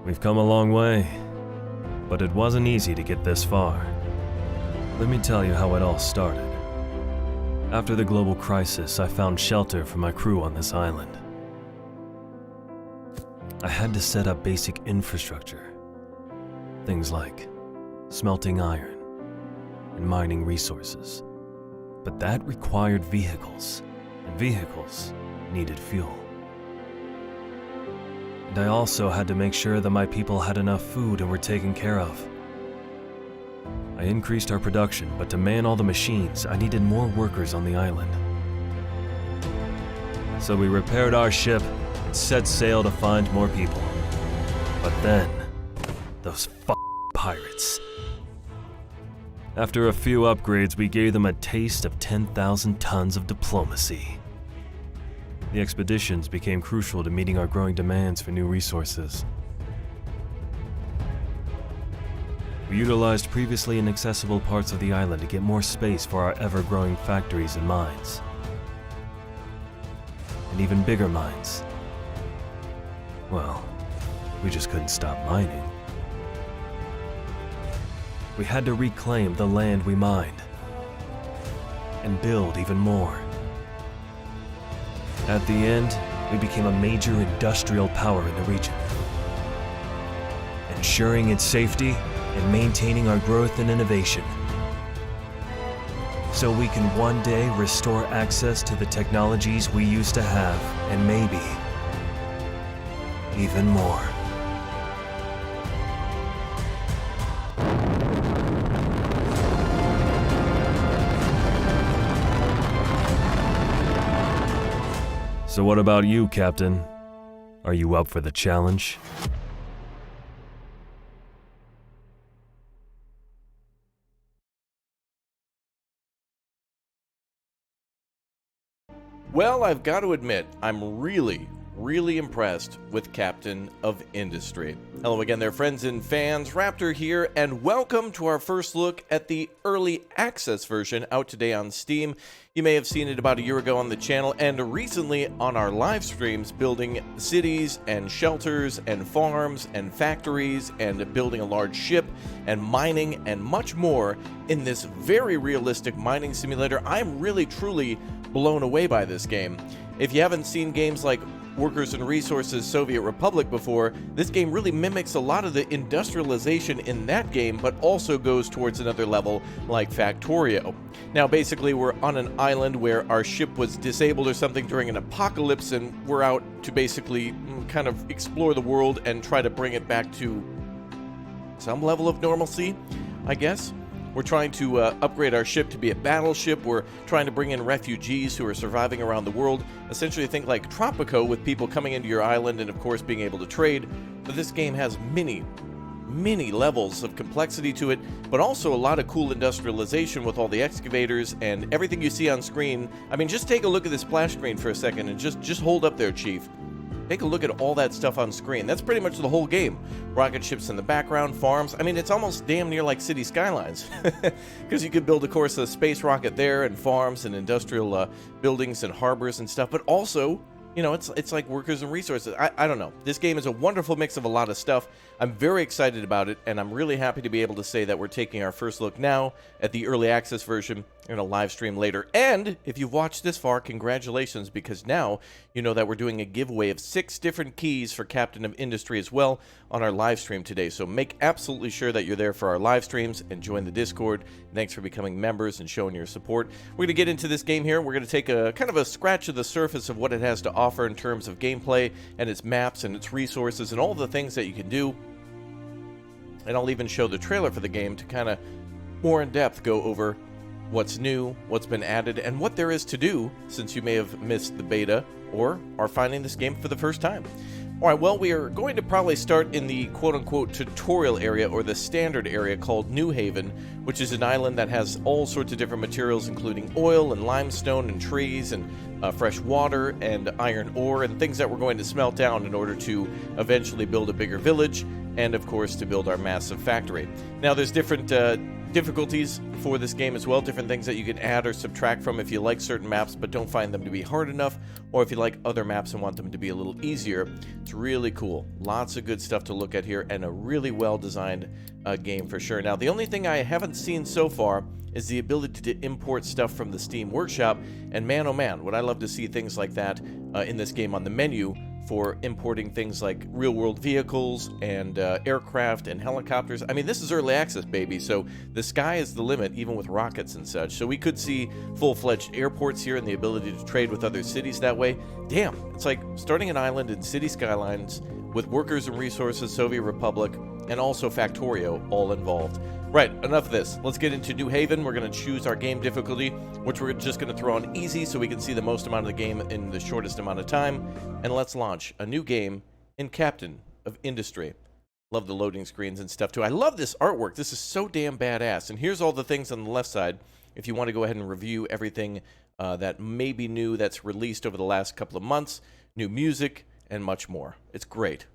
We've come a long way, but it wasn't easy to get this far. Let me tell you how it all started. After the global crisis, I found shelter for my crew on this island. I had to set up basic infrastructure. Things like smelting iron and mining resources. But that required vehicles, and vehicles needed fuel. And I also had to make sure that my people had enough food and were taken care of. I increased our production, but to man all the machines, I needed more workers on the island. So we repaired our ship and set sail to find more people. But then, those pirates. After a few upgrades, we gave them a taste of 10,000 tons of diplomacy. The expeditions became crucial to meeting our growing demands for new resources. We utilized previously inaccessible parts of the island to get more space for our ever-growing factories and mines. And even bigger mines. Well, we just couldn't stop mining. We had to reclaim the land we mined and build even more. At the end, we became a major industrial power in the region, ensuring its safety and maintaining our growth and innovation, so we can one day restore access to the technologies we used to have, and maybe even more. So what about you, Captain? Are you up for the challenge? Well, I've got to admit, I'm really impressed with Captain of Industry. Hello again there, friends and fans. Raptor here, and welcome to our first look at the early access version out today on Steam. You may have seen it about a year ago on the channel and recently on our live streams, building cities and shelters and farms and factories and building a large ship and mining and much more in this very realistic mining simulator. I'm really truly blown away by this game. If you haven't seen games like Workers and Resources Soviet Republic before, this game really mimics a lot of the industrialization in that game, but also goes towards another level like Factorio. Now basically we're on an island where our ship was disabled or something during an apocalypse, and we're out to basically kind of explore the world and try to bring it back to some level of normalcy, I guess. We're trying to upgrade our ship to be a battleship. We're trying to bring in refugees who are surviving around the world. Essentially think like Tropico, with people coming into your island and of course being able to trade. But this game has many levels of complexity to it, but also a lot of cool industrialization with all the excavators and everything you see on screen. I mean, just take a look at this splash screen for a second and just hold up there, Chief. Take a look at all that stuff on screen. That's pretty much the whole game. Rocket ships in the background, farms. I mean, it's almost damn near like city skylines. Because you could build, of course, a space rocket there, and farms and industrial buildings and harbors and stuff. But also, you know, it's like Workers and Resources. I don't know. This game is a wonderful mix of a lot of stuff. I'm very excited about it, and I'm really happy to be able to say that we're taking our first look now at the early access version in a live stream later. And if you've watched this far, congratulations, because now you know that we're doing a giveaway of 6 different keys for Captain of Industry as well on our live stream today. So make absolutely sure that you're there for our live streams and join the Discord. Thanks for becoming members and showing your support. We're going to get into this game here. We're going to take a kind of a scratch of the surface of what it has to offer in terms of gameplay and its maps and its resources and all the things that you can do. And I'll even show the trailer for the game to kind of more in depth go over what's new, what's been added, and what there is to do, since you may have missed the beta or are finding this game for the first time. Alright, well, we are going to probably start in the quote-unquote tutorial area, or the standard area, called New Haven, which is an island that has all sorts of different materials, including oil and limestone and trees and fresh water and iron ore and things that we're going to smelt down in order to eventually build a bigger village and, of course, to build our massive factory. Now, there's different difficulties for this game as well, different things that you can add or subtract from if you like certain maps but don't find them to be hard enough, or if you like other maps and want them to be a little easier. It's really cool. Lots of good stuff to look at here, and a really well-designed game for sure. Now, the only thing I haven't seen so far is the ability to import stuff from the Steam Workshop, and man, oh man, would I love to see things like that in this game on the menu, for importing things like real-world vehicles and aircraft and helicopters. I mean, this is early access, baby, so the sky is the limit, even with rockets and such. So we could see full-fledged airports here and the ability to trade with other cities that way. Damn, it's like starting an island in City Skylines with workers and resources, Soviet Republic, and also Factorio all involved. Right, enough of this. Let's get into New Haven. We're going to choose our game difficulty, which we're just going to throw on easy so we can see the most amount of the game in the shortest amount of time. And let's launch a new game in Captain of Industry. Love the loading screens and stuff too. I love this artwork. This is so damn badass. And here's all the things on the left side if you want to go ahead and review everything that may be new that's released over the last couple of months, new music, and much more. It's great.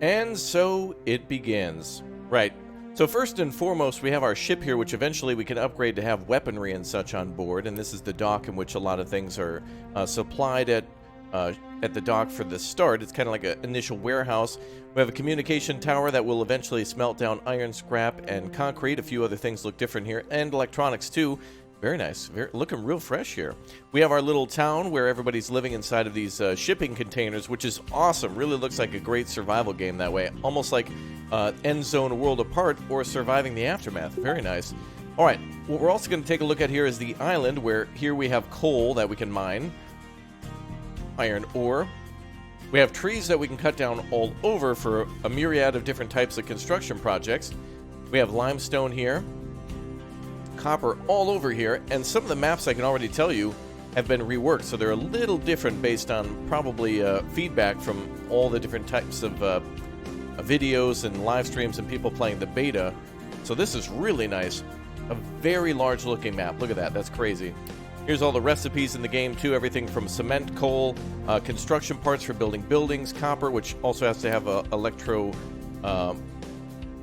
And so it begins. Right. So first and foremost, we have our ship here, which eventually we can upgrade to have weaponry and such on board. And this is the dock in which a lot of things are supplied at the dock for the start. It's kind of like an initial warehouse. We have a communication tower that will eventually smelt down iron, scrap, and concrete. A few other things look different here, and electronics too. Very nice. Looking real fresh here. We have our little town where everybody's living inside of these shipping containers, which is awesome. Really looks like a great survival game that way. Almost like End Zone: A World Apart or Surviving the Aftermath. Very nice. All right. What we're also going to take a look at here is the island, where here we have coal that we can mine, iron ore. We have trees that we can cut down all over for a myriad of different types of construction projects. We have limestone here, copper all over here, and some of the maps I can already tell you have been reworked, so they're a little different based on probably feedback from all the different types of videos and live streams and people playing the beta. So this is really nice. A very large looking map. Look at that. That's crazy. Here's all the recipes in the game too. Everything from cement, coal, construction parts for building buildings, copper, which also has to have a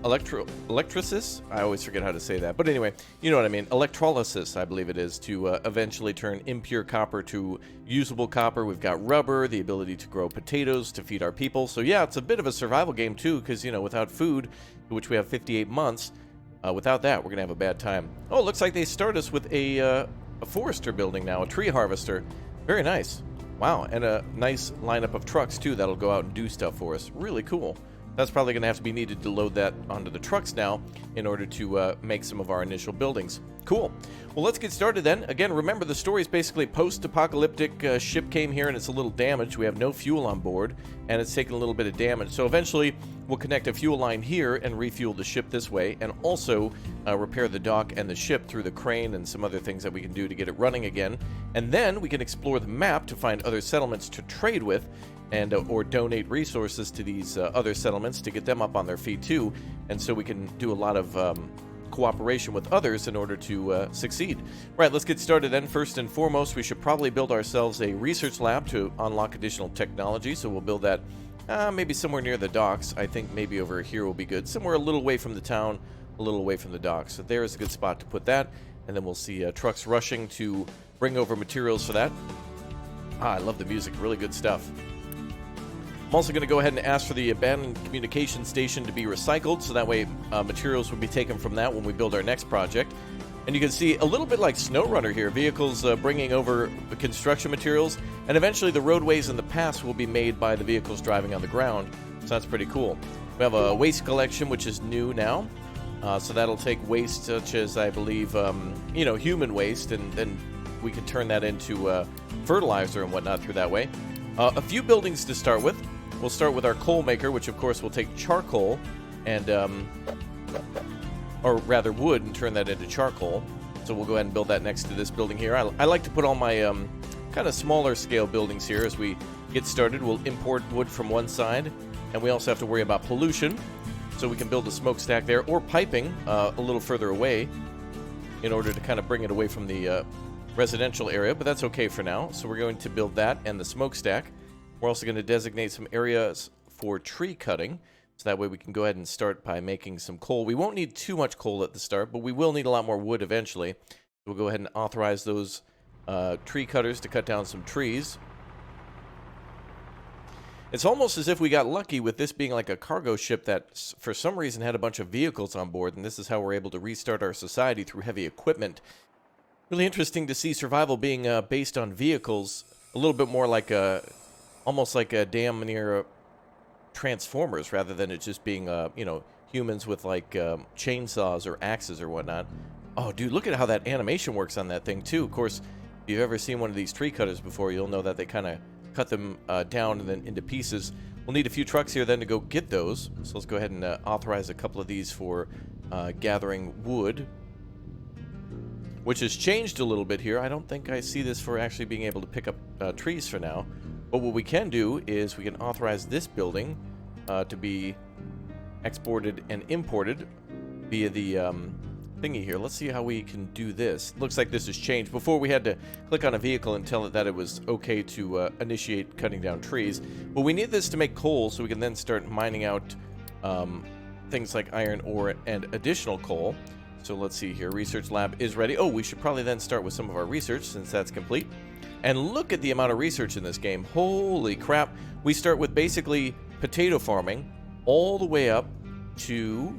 electrolysis? I always forget how to say that. But anyway, you know what I mean. Electrolysis, I believe it is, to eventually turn impure copper to usable copper. We've got rubber, the ability to grow potatoes to feed our people. So yeah, it's a bit of a survival game too, because, you know, without food, which we have 58 months, without that, we're going to have a bad time. Oh, it looks like they start us with a forester building now, a tree harvester. Very nice. Wow, and a nice lineup of trucks too that'll go out and do stuff for us. Really cool. That's probably going to have to be needed to load that onto the trucks now in order to make some of our initial buildings. Cool. Well, let's get started then. Again, remember the story is basically post-apocalyptic. Ship came here and it's a little damaged. We have no fuel on board and it's taken a little bit of damage. So eventually we'll connect a fuel line here and refuel the ship this way, and also repair the dock and the ship through the crane and some other things that we can do to get it running again. And then we can explore the map to find other settlements to trade with, and or donate resources to these other settlements to get them up on their feet too, and so we can do a lot of cooperation with others in order to succeed. Right, let's get started then. First and foremost, we should probably build ourselves a research lab to unlock additional technology, so we'll build that maybe somewhere near the docks. I think maybe over here will be good, somewhere a little away from the town, a little away from the docks. So there is a good spot to put that, and then we'll see trucks rushing to bring over materials for that. I love the music, really good stuff. I'm also going to go ahead and ask for the abandoned communication station to be recycled, so that way materials will be taken from that when we build our next project. And you can see a little bit like SnowRunner here, vehicles bringing over construction materials, and eventually the roadways and the paths will be made by the vehicles driving on the ground, so that's pretty cool. We have a waste collection, which is new now, so that'll take waste such as, I believe, you know, human waste, and then we can turn that into fertilizer and whatnot through that way. A few buildings to start with. We'll start with our coal maker, which of course will take charcoal and, or rather wood, and turn that into charcoal. So we'll go ahead and build that next to this building here. I like to put all my kind of smaller scale buildings here as we get started. We'll import wood from one side, and we also have to worry about pollution. So we can build a smokestack there, or piping a little further away in order to kind of bring it away from the residential area, but that's okay for now. So we're going to build that and the smokestack. We're also going to designate some areas for tree cutting. So that way we can go ahead and start by making some coal. We won't need too much coal at the start, but we will need a lot more wood eventually. We'll go ahead and authorize those tree cutters to cut down some trees. It's almost as if we got lucky with this being like a cargo ship that for some reason had a bunch of vehicles on board, and this is how we're able to restart our society through heavy equipment. Really interesting to see survival being based on vehicles, a little bit more like almost like a damn near Transformers, rather than it just being, you know, humans with like chainsaws or axes or whatnot. Oh, dude, look at how that animation works on that thing too. Of course, if you've ever seen one of these tree cutters before, you'll know that they kind of cut them down and then into pieces. We'll need a few trucks here then to go get those. So let's go ahead and authorize a couple of these for gathering wood, which has changed a little bit here. I don't think I see this for actually being able to pick up trees for now. But what we can do is we can authorize this building to be exported and imported via the thingy here. Let's see how we can do this. Looks like this has changed. Before we had to click on a vehicle and tell it that it was okay to initiate cutting down trees. But we need this to make coal so we can then start mining out things like iron ore and additional coal. So let's see here. Research lab is ready. Oh, we should probably then start with some of our research since that's complete. And look at the amount of research in this game. Holy crap. We start with basically potato farming all the way up to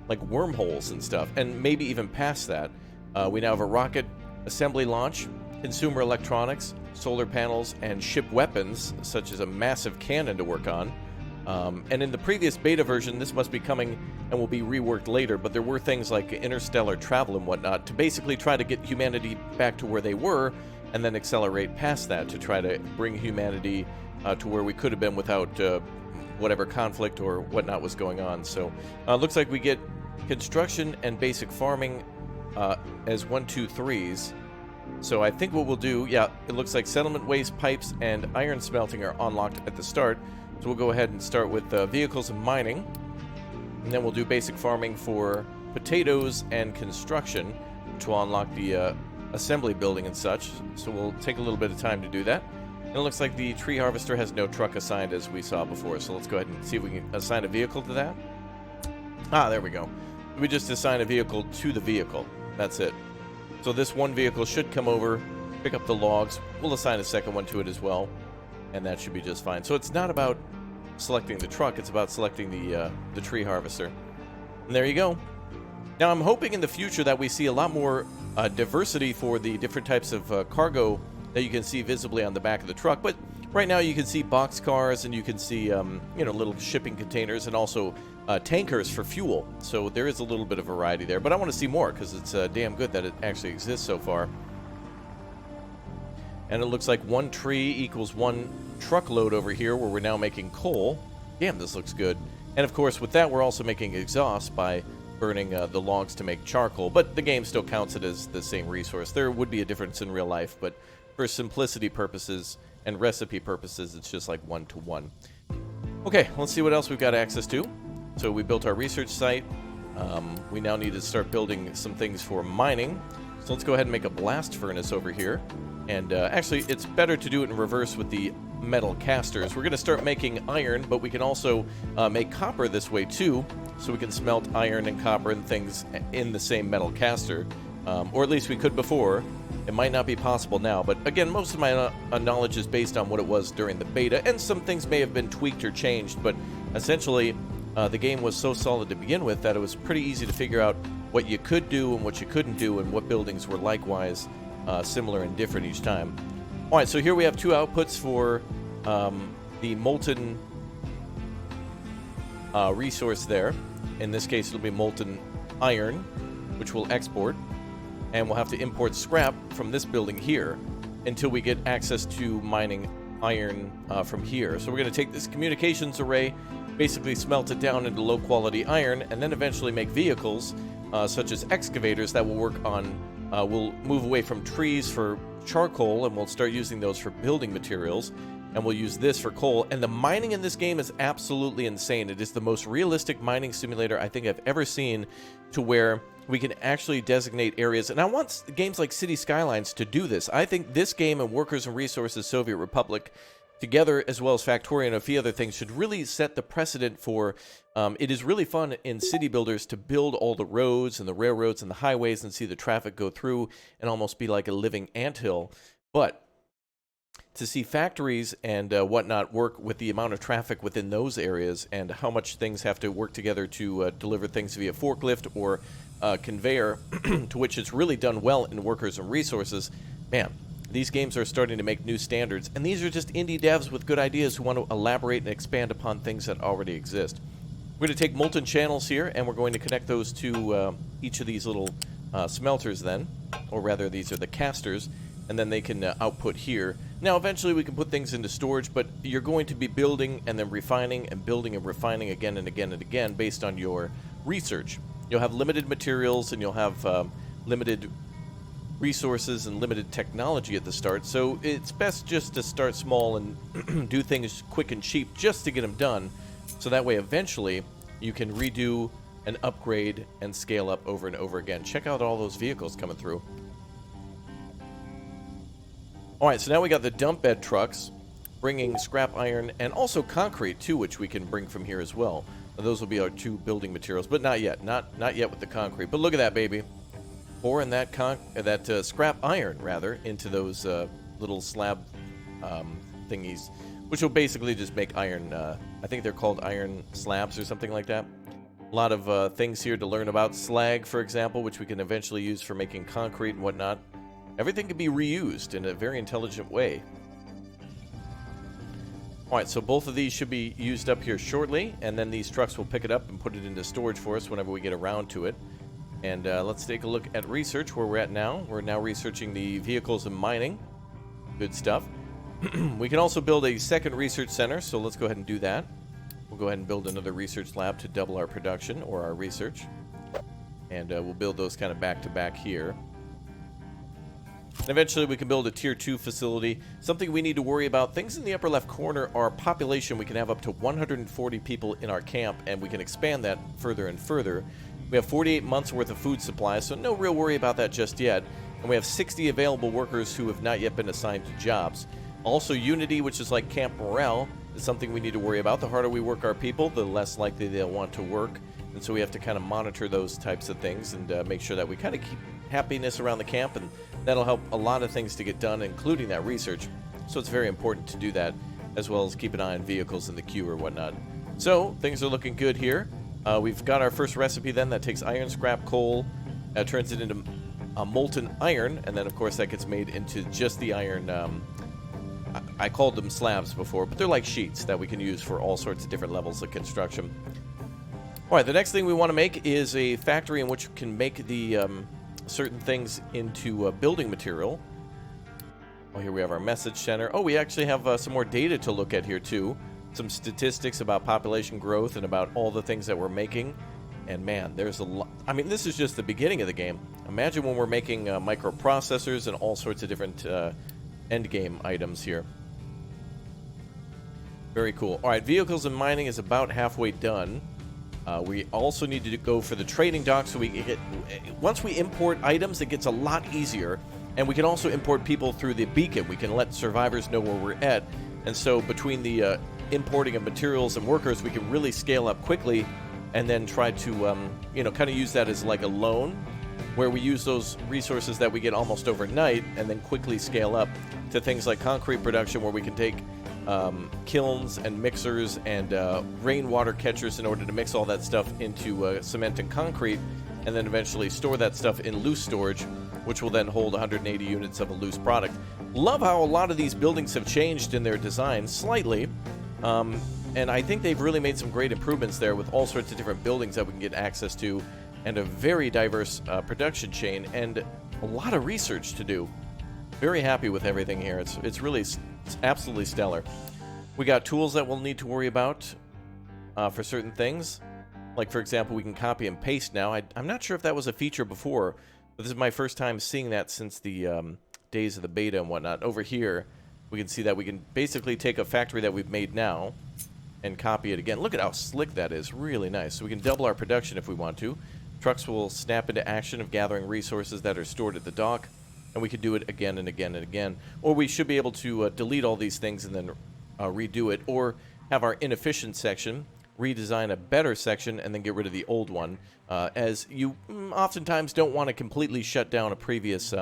like wormholes and stuff, and maybe even past that. We now have a rocket assembly launch, consumer electronics, solar panels, and ship weapons, such as a massive cannon to work on. And in the previous beta version, this must be coming and will be reworked later, but there were things like interstellar travel and whatnot to basically try to get humanity back to where they were, and then accelerate past that to try to bring humanity to where we could have been without whatever conflict or whatnot was going on. So looks like we get construction and basic farming as 1, 2, 3s. So I think what we'll do, yeah, it looks like settlement waste pipes and iron smelting are unlocked at the start. So we'll go ahead and start with vehicles and mining. And then we'll do basic farming for potatoes and construction, which will unlock the assembly building and such. So we'll take a little bit of time to do that. And it looks like the tree harvester has no truck assigned as we saw before. So let's go ahead and see if we can assign a vehicle to that. Ah, there we go. We just assign a vehicle to the vehicle. That's it. So this one vehicle should come over, pick up the logs. We'll assign a second one to it as well, and that should be just fine. So it's not about selecting the truck, it's about selecting the tree harvester. And there you go. Now I'm hoping in the future that we see a lot more diversity for the different types of cargo that you can see visibly on the back of the truck. But right now you can see box cars, and you can see you know, little shipping containers, and also tankers for fuel. So there is a little bit of variety there, but I want to see more because it's damn good that it actually exists so far. And it looks like 1 tree equals 1 truckload over here, where we're now making coal. Damn, this looks good. And of course with that we're also making exhaust by burning the logs to make charcoal, but the game still counts it as the same resource. There would be a difference in real life, but for simplicity purposes and recipe purposes, it's just like 1 to 1. Okay, let's see what else we've got access to. So we built our research site. We now need to start building some things for mining. So let's go ahead and make a blast furnace over here. And actually, it's better to do it in reverse with the metal casters. We're going to start making iron, but we can also make copper this way too. So we can smelt iron and copper and things in the same metal caster. Or at least we could before. It might not be possible now, but again, most of my knowledge is based on what it was during the beta, and some things may have been tweaked or changed, but essentially the game was so solid to begin with that it was pretty easy to figure out what you could do and what you couldn't do, and what buildings were likewise similar and different each time. Alright, so here we have 2 outputs for the molten resource there. In this case, it'll be molten iron, which we'll export. And we'll have to import scrap from this building here until we get access to mining iron from here. So we're going to take this communications array, basically smelt it down into low-quality iron, and then eventually make vehicles such as excavators that will work on, we'll move away from trees for charcoal, and we'll start using those for building materials, and we'll use this for coal. And the mining in this game is absolutely insane. It is the most realistic mining simulator I think I've ever seen, to where we can actually designate areas. And I want games like City Skylines to do this. I think this game and Workers and Resources Soviet Republic together, as well as Factorio and a few other things, should really set the precedent for, it is really fun in city builders to build all the roads and the railroads and the highways and see the traffic go through and almost be like a living anthill. But to see factories and whatnot work with the amount of traffic within those areas and how much things have to work together to deliver things via forklift or conveyor, to which it's really done well in workers and resources, man, these games are starting to make new standards. And these are just indie devs with good ideas who want to elaborate and expand upon things that already exist. We're going to take molten channels here, and we're going to connect those to each of these little smelters then, or rather these are the casters, and then they can output here. Now, eventually we can put things into storage, but you're going to be building and then refining and building and refining again and again and again based on your research. You'll have limited materials and you'll have limited resources and limited technology at the start, so it's best just to start small and do things quick and cheap just to get them done, so that way eventually you can redo and upgrade and scale up over and over again. Check out all those vehicles coming through. Alright, so now we got the dump bed trucks bringing scrap iron and also concrete too, which we can bring from here as well. Now, those will be our two building materials, but not yet. Not yet with the concrete. But look at that, baby. Pouring that scrap iron, rather, into those little slab thingies, which will basically just make iron, I think they're called iron slabs or something like that. A lot of things here to learn about. Slag, for example, which we can eventually use for making concrete and whatnot. Everything can be reused in a very intelligent way. Alright, so both of these should be used up here shortly, and then these trucks will pick it up and put it into storage for us whenever we get around to it. And let's take a look at research, where we're at now. We're now researching the vehicles and mining. Good stuff. We can also build a second research center, so let's go ahead and do that. We'll go ahead and build another research lab to double our production, or our research. And we'll build those kind of back-to-back here. And eventually we can build a tier 2 facility. Something we need to worry about, things in the upper left corner are population. We can have up to 140 people in our camp, and we can expand that further and further. We have 48 months worth of food supply, so no real worry about that just yet. And we have 60 available workers who have not yet been assigned to jobs. Also, unity, which is like camp morale, is something we need to worry about. The harder we work our people, the less likely they'll want to work. And so we have to kind of monitor those types of things and make sure that we kind of keep happiness around the camp, and that'll help a lot of things to get done, including that research. So it's very important to do that, as well as keep an eye on vehicles in the queue or whatnot. So things are looking good here. We've got our first recipe then that takes iron, scrap, coal, turns it into molten iron, and then of course that gets made into just the iron. I called them slabs before, but they're like sheets that we can use for all sorts of different levels of construction. Alright, the next thing we want to make is a factory in which we can make the certain things into building material. Oh, here we have our message center. Oh, we actually have some more data to look at here too. Some statistics about population growth and about all the things that we're making. And man, there's a lot. I mean, this is just the beginning of the game. Imagine when we're making microprocessors and all sorts of different end game items here. Very cool. All right, vehicles and mining is about halfway done. We also need to go for the trading dock, so we get, once we import items, it gets a lot easier. And we can also import people through the beacon. We can let survivors know where we're at. And so between the importing of materials and workers, we can really scale up quickly and then try to, you know, kind of use that as like a loan, where we use those resources that we get almost overnight and then quickly scale up to things like concrete production, where we can take kilns and mixers and rainwater catchers in order to mix all that stuff into cement and concrete, and then eventually store that stuff in loose storage, which will then hold 180 units of a loose product. Love how a lot of these buildings have changed in their design slightly, and I think they've really made some great improvements there with all sorts of different buildings that we can get access to, and a very diverse production chain, and a lot of research to do. Very happy with everything here. It's really absolutely stellar. We got tools that we'll need to worry about for certain things. Like, for example, we can copy and paste now. I'm not sure if that was a feature before, but this is my first time seeing that since the days of the beta and whatnot. Over here, we can see that we can basically take a factory that we've made now and copy it again. Look at how slick that is. Really nice. So we can double our production if we want to. Trucks will snap into action of gathering resources that are stored at the dock, and we can do it again and again and again. Or we should be able to delete all these things and then redo it, or have our inefficient section redesign a better section and then get rid of the old one, as you oftentimes don't want to completely shut down a previous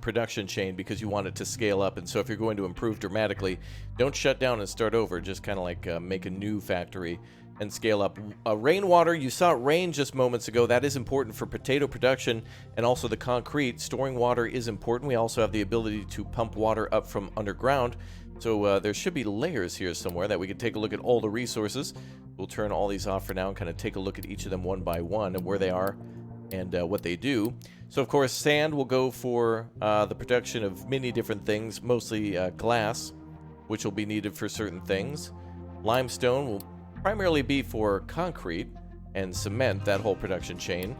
production chain because you want it to scale up. And so if you're going to improve dramatically, don't shut down and start over. Just kind of like make a new factory and scale up. Rainwater, you saw it rain just moments ago. That is important for potato production and also the concrete. Storing water is important. We also have the ability to pump water up from underground. So there should be layers here somewhere that we can take a look at all the resources. We'll turn all these off for now and kind of take a look at each of them one by one and where they are and what they do. So, of course, sand will go for the production of many different things, mostly glass, which will be needed for certain things. Limestone will primarily be for concrete and cement, that whole production chain.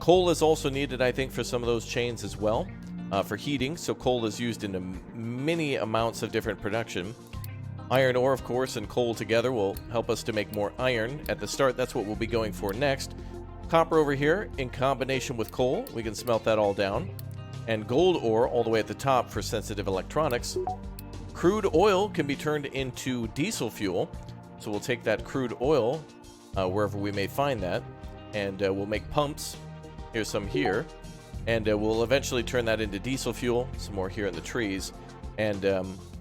Coal is also needed, I think, for some of those chains as well, for heating. So coal is used in many amounts of different production. Iron ore, of course, and coal together will help us to make more iron at the start. That's what we'll be going for next. Copper over here in combination with coal, we can smelt that all down. And gold ore all the way at the top for sensitive electronics. Crude oil can be turned into diesel fuel. So we'll take that crude oil wherever we may find that, and we'll make pumps. Here's some here. And we'll eventually turn that into diesel fuel. Some more here in the trees. And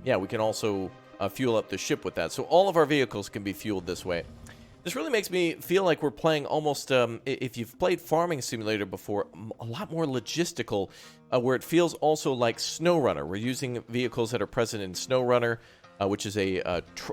yeah, we can also fuel up the ship with that. So all of our vehicles can be fueled this way. This really makes me feel like we're playing almost, if you've played Farming Simulator before, a lot more logistical, where it feels also like SnowRunner. We're using vehicles that are present in SnowRunner, which is a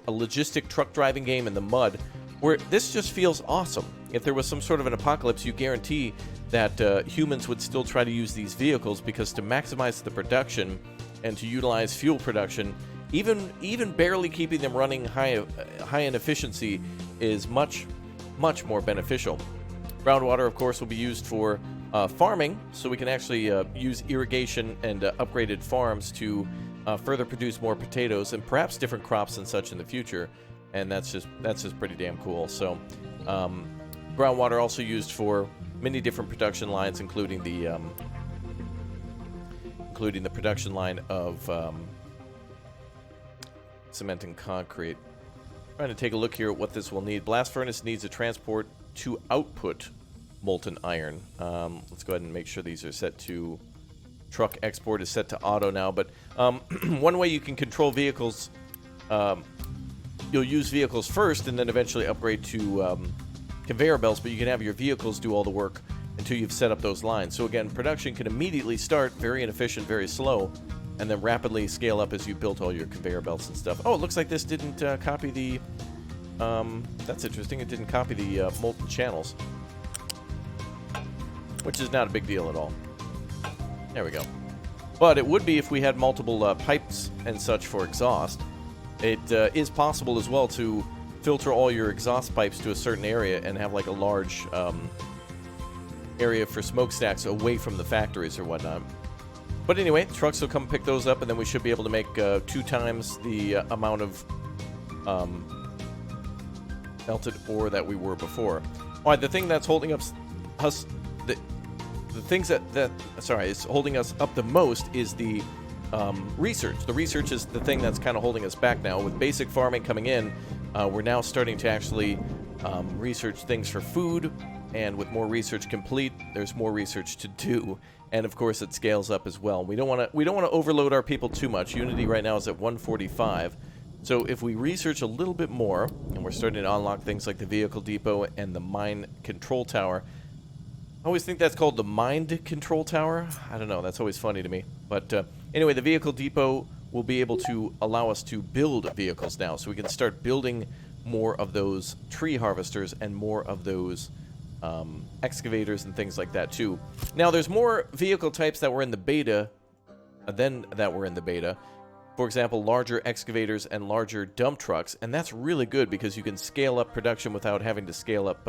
logistic truck driving game in the mud, where this just feels awesome. If there was some sort of an apocalypse, you guarantee that humans would still try to use these vehicles, because to maximize the production and to utilize fuel production, even barely keeping them running high in efficiency is much more beneficial. Groundwater, of course, will be used for farming, so we can actually use irrigation and upgraded farms to further produce more potatoes and perhaps different crops and such in the future. And that's just pretty damn cool. So groundwater also used for many different production lines, including the production line of cement and concrete. Trying to take a look here at what this will need. Blast furnace needs a transport to output molten iron. Let's go ahead and make sure these are set to truck export is set to auto now. But one way you can control vehicles, you'll use vehicles first and then eventually upgrade to conveyor belts, but you can have your vehicles do all the work until you've set up those lines. So again, production can immediately start very inefficient, very slow, and then rapidly scale up as you built all your conveyor belts and stuff. Oh, it looks like this didn't copy the... that's interesting. It didn't copy the molten channels, which is not a big deal at all. There we go. But it would be if we had multiple pipes and such for exhaust. It is possible as well to filter all your exhaust pipes to a certain area and have like a large area for smokestacks away from the factories or whatnot. But anyway, trucks will come pick those up, and then we should be able to make 2 times the amount of melted ore that we were before. All right, the thing that's holding us the things that is holding us up the most is the research. The research is the thing that's kind of holding us back now. With basic farming coming in, we're now starting to actually research things for food, and with more research complete, there's more research to do, and of course it scales up as well. We don't want to overload our people too much. Unity right now is at 145. So if we research a little bit more, and we're starting to unlock things like the vehicle depot and the mine control tower. I always think that's called the mind control tower. I don't know, that's always funny to me. But anyway, the vehicle depot will be able to allow us to build vehicles now, so we can start building more of those tree harvesters and more of those excavators and things like that too. Now, there's more vehicle types that were in the beta than that were in the beta. For example, larger excavators and larger dump trucks, and that's really good because you can scale up production without having to scale up.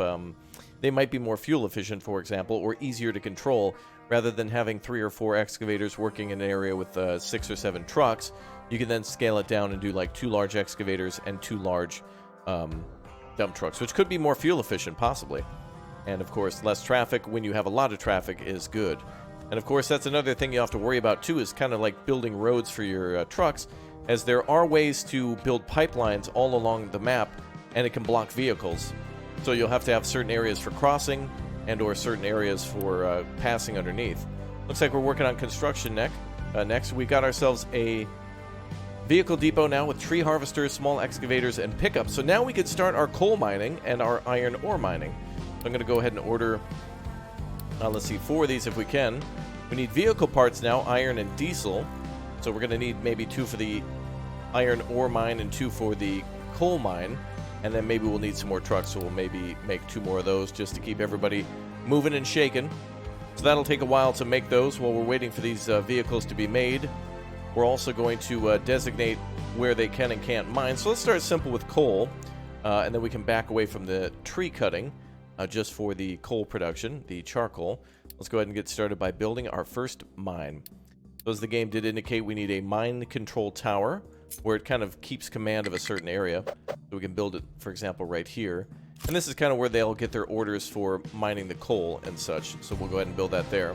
They might be more fuel efficient, for example, or easier to control. Rather than having 3 or 4 excavators working in an area with 6 or 7 trucks, you can then scale it down and do like 2 large excavators and 2 large dump trucks, which could be more fuel efficient, possibly. And of course, less traffic when you have a lot of traffic is good. And of course, that's another thing you have to worry about too, is kind of like building roads for your trucks as there are ways to build pipelines all along the map, and it can block vehicles. So you'll have to have certain areas for crossing and or certain areas for passing underneath. Looks like we're working on construction next. We got ourselves a vehicle depot now with tree harvesters, small excavators, and pickups. So now we can start our coal mining and our iron ore mining. So I'm going to go ahead and order, let's see, 4 of these if we can. We need vehicle parts now, iron and diesel. So we're going to need maybe 2 for the iron ore mine and 2 for the coal mine. And then maybe we'll need some more trucks, so we'll maybe make 2 more of those just to keep everybody moving and shaking. So that'll take a while to make those while we're waiting for these vehicles to be made. We're also going to designate where they can and can't mine. So let's start simple with coal, and then we can back away from the tree cutting just for the coal production, the charcoal. Let's go ahead and get started by building our first mine. So as the game did indicate, we need a mine control tower where it kind of keeps command of a certain area. So we can build it, for example, right here. And this is kind of where they'll get their orders for mining the coal and such. So we'll go ahead and build that there.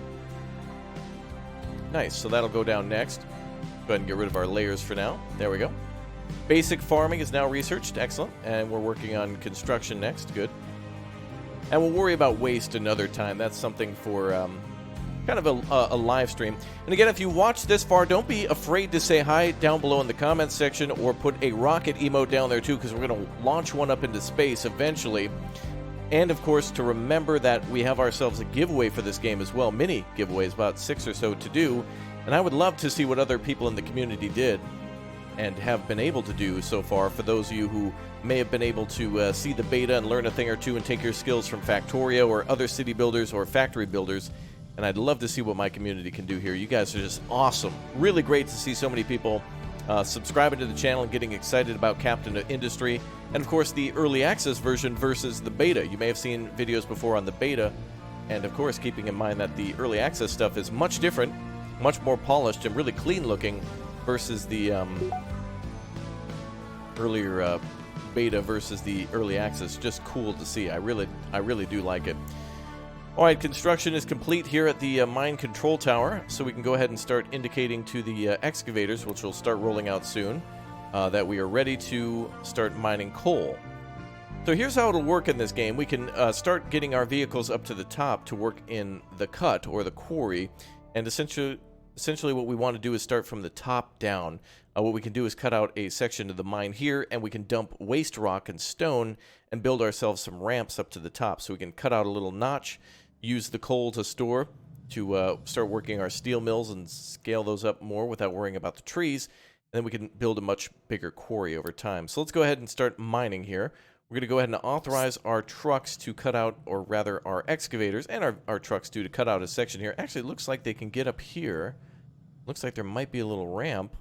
Nice, so that'll go down next. Go ahead and get rid of our layers for now. There we go. Basic farming is now researched. Excellent. And we're working on construction next. Good. And we'll worry about waste another time. That's something for kind of a live stream. And again, if you watch this far, don't be afraid to say hi down below in the comments section, or put a rocket emote down there too, because we're going to launch one up into space eventually. And of course, to remember that we have ourselves a giveaway for this game as well. Mini giveaways, about 6 or so to do. And I would love to see what other people in the community did and have been able to do so far. For those of you who may have been able to see the beta and learn a thing or two and take your skills from Factorio or other city builders or factory builders. And I'd love to see what my community can do here. You guys are just awesome. Really great to see so many people subscribing to the channel and getting excited about Captain of Industry. And of course, the early access version versus the beta. You may have seen videos before on the beta. And of course, keeping in mind that the early access stuff is much different, much more polished and really clean looking versus the earlier beta versus the early access. Just cool to see. I really do like it. Alright, construction is complete here at the mine control tower, so we can go ahead and start indicating to the excavators, which will start rolling out soon, that we are ready to start mining coal. So here's how it'll work in this game. We can start getting our vehicles up to the top to work in the cut, or the quarry, and essentially what we want to do is start from the top down. What we can do is cut out a section of the mine here, and we can dump waste rock and stone and build ourselves some ramps up to the top. So we can cut out a little notch, use the coal to store, to start working our steel mills and scale those up more without worrying about the trees. And then we can build a much bigger quarry over time. So let's go ahead and start mining here. We're going to go ahead and authorize our trucks to cut out, or rather our excavators and our trucks to cut out a section here. Actually, it looks like they can get up here. Looks like there might be a little ramp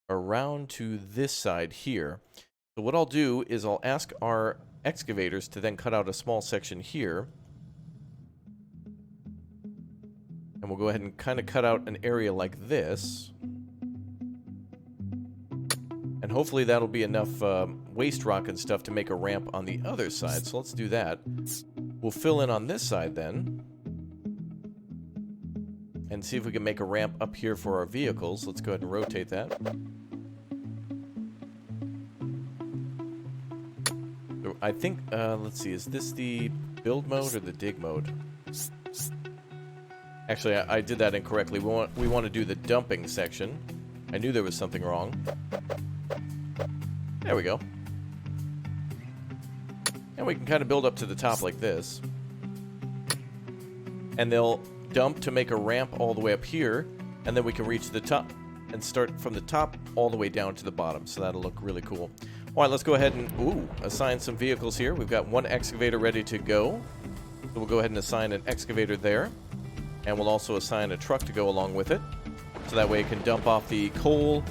around to this side here. So what I'll do is I'll ask our excavators to then cut out a small section here. And we'll go ahead and kind of cut out an area like this. And hopefully that'll be enough waste rock and stuff to make a ramp on the other side. So let's do that. We'll fill in on this side then. And see if we can make a ramp up here for our vehicles. Let's go ahead and rotate that. So I think, let's see, is this the build mode or the dig mode? Actually, I did that incorrectly. We want to do the dumping section. I knew there was something wrong. There we go. And we can kind of build up to the top like this. And they'll dump to make a ramp all the way up here. And then we can reach the top and start from the top all the way down to the bottom. So that'll look really cool. All right, let's go ahead and assign some vehicles here. We've got one excavator ready to go. So we'll go ahead and assign an excavator there. And we'll also assign a truck to go along with it. So that way it can dump off the coal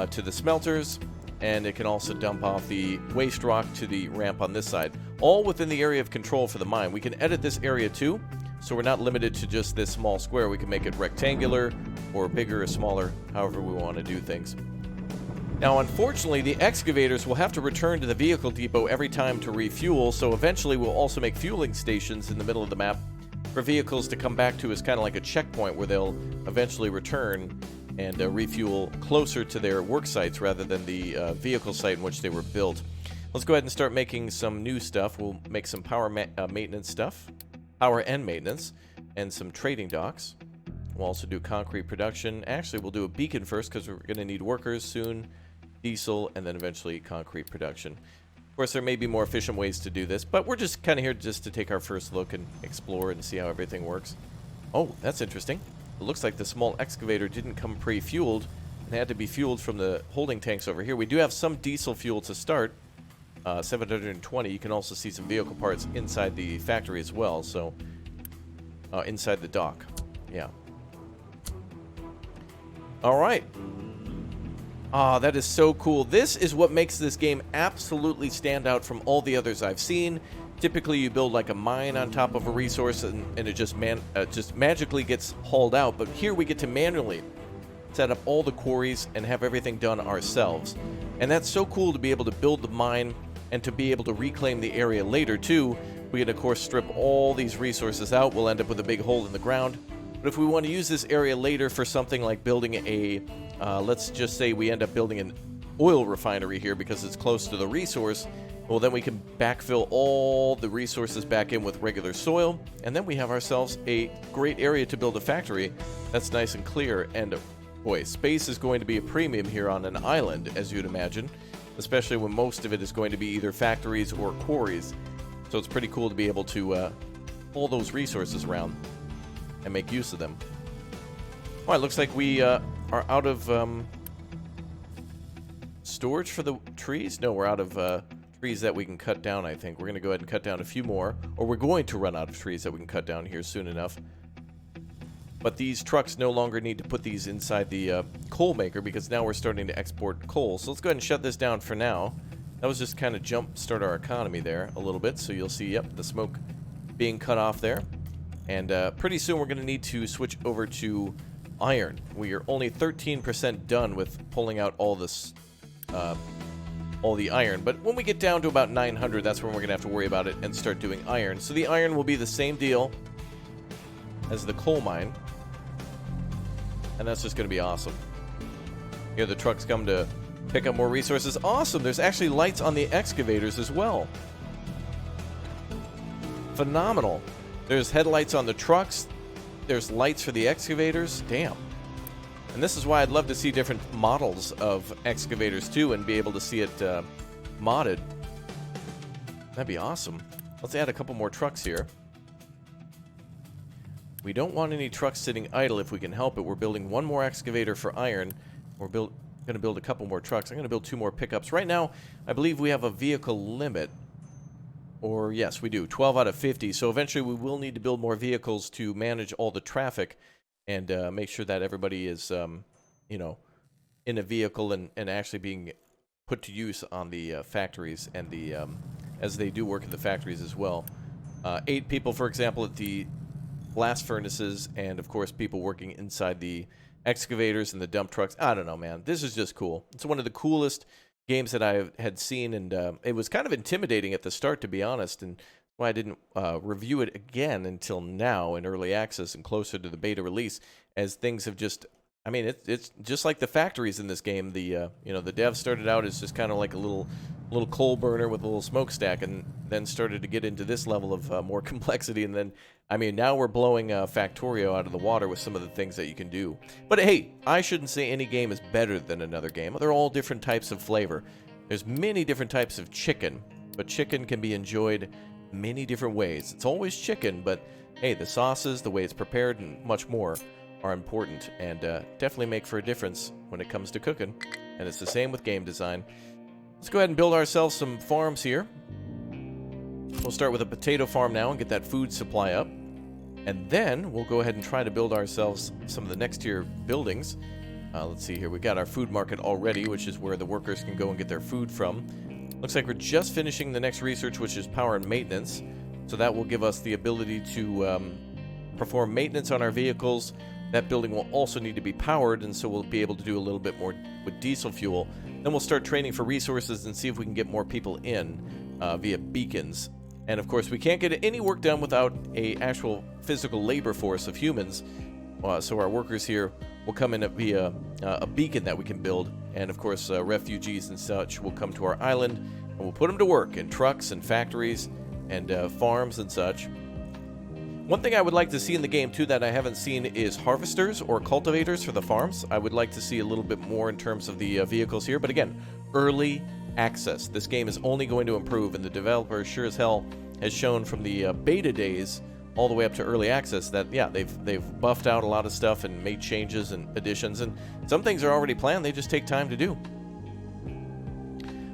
to the smelters. And it can also dump off the waste rock to the ramp on this side. All within the area of control for the mine. We can edit this area too. So we're not limited to just this small square. We can make it rectangular or bigger or smaller, however we want to do things. Now, unfortunately, the excavators will have to return to the vehicle depot every time to refuel. So eventually we'll also make fueling stations in the middle of the map for vehicles to come back to as kind of like a checkpoint where they'll eventually return and refuel closer to their work sites rather than the vehicle site in which they were built. Let's go ahead and start making some new stuff. We'll make some power maintenance stuff, power and maintenance, and some trading docks. We'll also do concrete production. Actually, we'll do a beacon first because we're going to need workers soon, diesel, and then eventually concrete production. Of course, there may be more efficient ways to do this, but we're just kind of here just to take our first look and explore and see how everything works. Oh, that's interesting. It looks like the small excavator didn't come pre-fueled and had to be fueled from the holding tanks over here. We do have some diesel fuel to start, 720. You can also see some vehicle parts inside the factory as well, so inside the dock. Yeah. All right. Ah, that is so cool. This is what makes this game absolutely stand out from all the others I've seen. Typically, you build like a mine on top of a resource, and it just magically gets hauled out. But here we get to manually set up all the quarries and have everything done ourselves. And that's so cool to be able to build the mine and to be able to reclaim the area later, too. We can, of course, strip all these resources out. We'll end up with a big hole in the ground. But if we want to use this area later for something like building a, let's just say we end up building an oil refinery here because it's close to the resource, well, then we can backfill all the resources back in with regular soil, and then we have ourselves a great area to build a factory that's nice and clear. And boy, space is going to be a premium here on an island, as you'd imagine, especially when most of it is going to be either factories or quarries. So it's pretty cool to be able to pull those resources around and make use of them. Well, it looks like we are out of storage for the trees. No, we're out of trees that we can cut down, I think. We're going to go ahead and cut down a few more, or we're going to run out of trees that we can cut down here soon enough. But these trucks no longer need to put these inside the coal maker because now we're starting to export coal. So let's go ahead and shut this down for now. That was just kind of jump start our economy there a little bit. So you'll see, yep, the smoke being cut off there. And pretty soon we're going to need to switch over to iron. We are only 13% done with pulling out all this, all the iron. But when we get down to about 900, that's when we're going to have to worry about it and start doing iron. So the iron will be the same deal as the coal mine. And that's just going to be awesome. Here the trucks come to pick up more resources. Awesome! There's actually lights on the excavators as well. Phenomenal. There's headlights on the trucks. There's lights for the excavators. Damn. And this is why I'd love to see different models of excavators too and be able to see it modded. That'd be awesome. Let's add a couple more trucks here. We don't want any trucks sitting idle if we can help it. We're building one more excavator for iron. We're going to build a couple more trucks. I'm going to build 2 more pickups. Right now, I believe we have a vehicle limit. Or, yes, we do. 12 out of 50. So eventually we will need to build more vehicles to manage all the traffic and make sure that everybody is, you know, in a vehicle and actually being put to use on the factories and the, as they do work in the factories as well. 8 people, for example, at the blast furnaces, and, of course, people working inside the excavators and the dump trucks. I don't know, man. This is just cool. It's one of the coolest games that I had seen, and it was kind of intimidating at the start, to be honest, and why I didn't review it again until now in early access and closer to the beta release, as things have just, I mean, it's just like the factories in this game. The you know, the dev started out as just kind of like a little coal burner with a little smokestack, and then started to get into this level of more complexity, and then, I mean, now we're blowing Factorio out of the water with some of the things that you can do. But hey, I shouldn't say any game is better than another game. They're all different types of flavor. There's many different types of chicken, but chicken can be enjoyed many different ways. It's always chicken, but hey, the sauces, the way it's prepared, and much more are important, and definitely make for a difference when it comes to cooking. And it's the same with game design. Let's go ahead and build ourselves some farms here. We'll start with a potato farm now and get that food supply up. And then we'll go ahead and try to build ourselves some of the next tier buildings. Let's see here. We got our food market already, which is where the workers can go and get their food from. Looks like we're just finishing the next research, which is power and maintenance. So that will give us the ability to perform maintenance on our vehicles. That building will also need to be powered, and so we'll be able to do a little bit more with diesel fuel. Then we'll start training for resources and see if we can get more people in via beacons. And of course, we can't get any work done without a actual physical labor force of humans. So our workers here will come in via a beacon that we can build. And of course, refugees and such will come to our island, and we'll put them to work in trucks and factories and farms and such. One thing I would like to see in the game, too, that I haven't seen is harvesters or cultivators for the farms. I would like to see a little bit more in terms of the vehicles here. But again, early access. This game is only going to improve, and the developer sure as hell has shown from the beta days all the way up to early access that, yeah, they've buffed out a lot of stuff and made changes and additions. And some things are already planned. They just take time to do.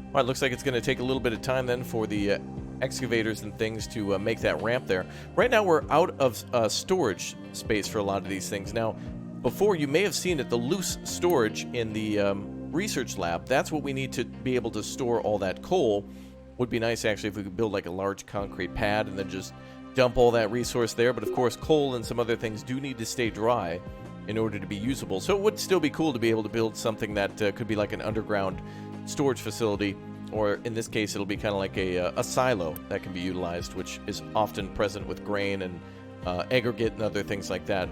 All right, looks like it's going to take a little bit of time then for the excavators and things to make that ramp there. Right now we're out of storage space for a lot of these things. Now, before, you may have seen it, the loose storage in the research lab, that's what we need to be able to store all that coal. Would be nice actually if we could build like a large concrete pad and then just dump all that resource there. But of course, coal and some other things do need to stay dry in order to be usable. So it would still be cool to be able to build something that could be like an underground storage facility. Or in this case, it'll be kind of like a silo that can be utilized, which is often present with grain and aggregate and other things like that.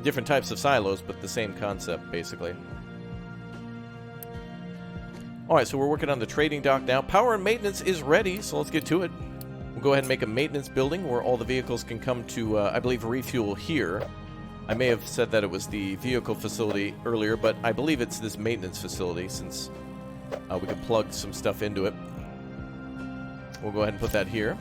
Different types of silos, but the same concept, basically. Alright, so we're working on the trading dock now. Power and maintenance is ready, so let's get to it. We'll go ahead and make a maintenance building where all the vehicles can come to, I believe, refuel here. I may have said that it was the vehicle facility earlier, but I believe it's this maintenance facility, since we can plug some stuff into it. We'll go ahead and put that here.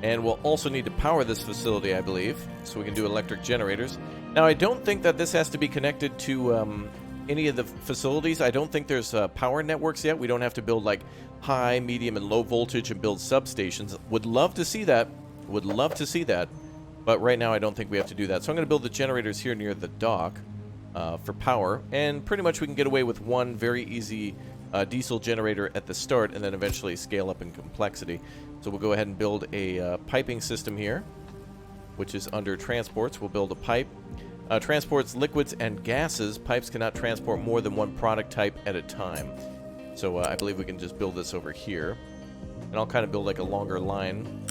And we'll also need to power this facility, I believe, so we can do electric generators. Now, I don't think that this has to be connected to any of the facilities. I don't think there's power networks yet. We don't have to build like high, medium, and low voltage and build substations. Would love to see that. Would love to see that. But right now, I don't think we have to do that. So I'm going to build the generators here near the dock. For power, and pretty much we can get away with one very easy diesel generator at the start and then eventually scale up in complexity. So we'll go ahead and build a piping system here, which is under transports. We'll build a pipe. Transports liquids and gases. Pipes cannot transport more than one product type at a time. So I believe we can just build this over here. And I'll kind of build like a longer line.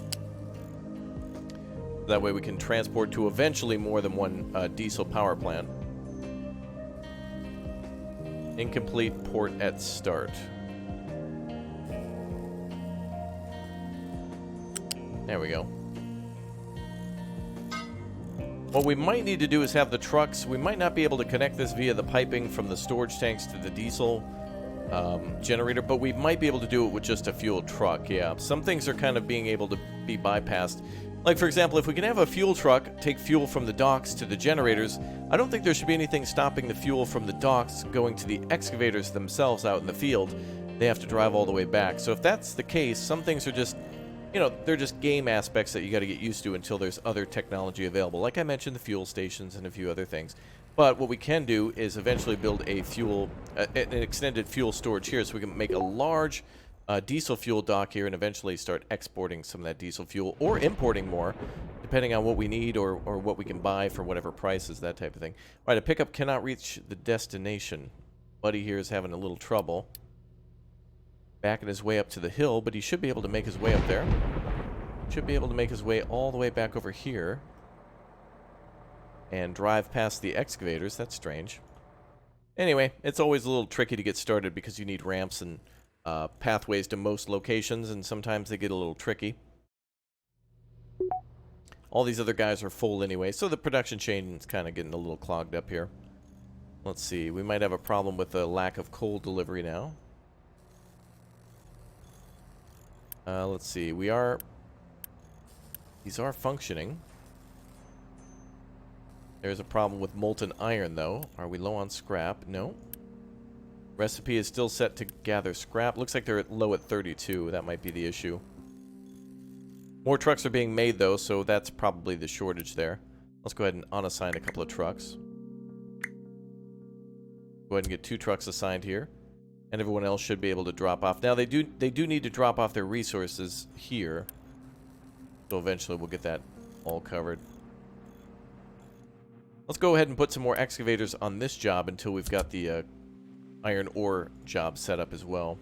That way we can transport to eventually more than one diesel power plant. Incomplete port at start. There we go. What we might need to do is have the trucks. We might not be able to connect this via the piping from the storage tanks to the diesel generator, but we might be able to do it with just a fuel truck. Yeah, some things are kind of being able to be bypassed. Like, for example, if we can have a fuel truck take fuel from the docks to the generators, I don't think there should be anything stopping the fuel from the docks going to the excavators themselves out in the field. They have to drive all the way back. So if that's the case, some things are just, you know, they're just game aspects that you got to get used to until there's other technology available. Like I mentioned, the fuel stations and a few other things. But what we can do is eventually build a fuel, an extended fuel storage here, so we can make a large diesel fuel dock here and eventually start exporting some of that diesel fuel or importing more, depending on what we need or what we can buy for whatever prices, that type of thing. All right, a pickup cannot reach the destination. Buddy here is having a little trouble backing his way up to the hill, but he should be able to make his way up there. Should be able to make his way all the way back over here and drive past the excavators. That's strange. Anyway, it's always a little tricky to get started because you need ramps and pathways to most locations, and sometimes they get a little tricky. All these other guys are full anyway, so the production chain is kind of getting a little clogged up here. Let's see, we might have a problem with the lack of coal delivery now. Let's see, these are functioning. There's a problem with molten iron, though. Are we low on scrap? No. Recipe is still set to gather scrap. Looks like they're low at 32. That might be the issue. More trucks are being made, though, so that's probably the shortage there. Let's go ahead and unassign a couple of trucks. Go ahead and get 2 trucks assigned here. And everyone else should be able to drop off. Now, they do need to drop off their resources here. So eventually we'll get that all covered. Let's go ahead and put some more excavators on this job until we've got the iron ore job set up as well.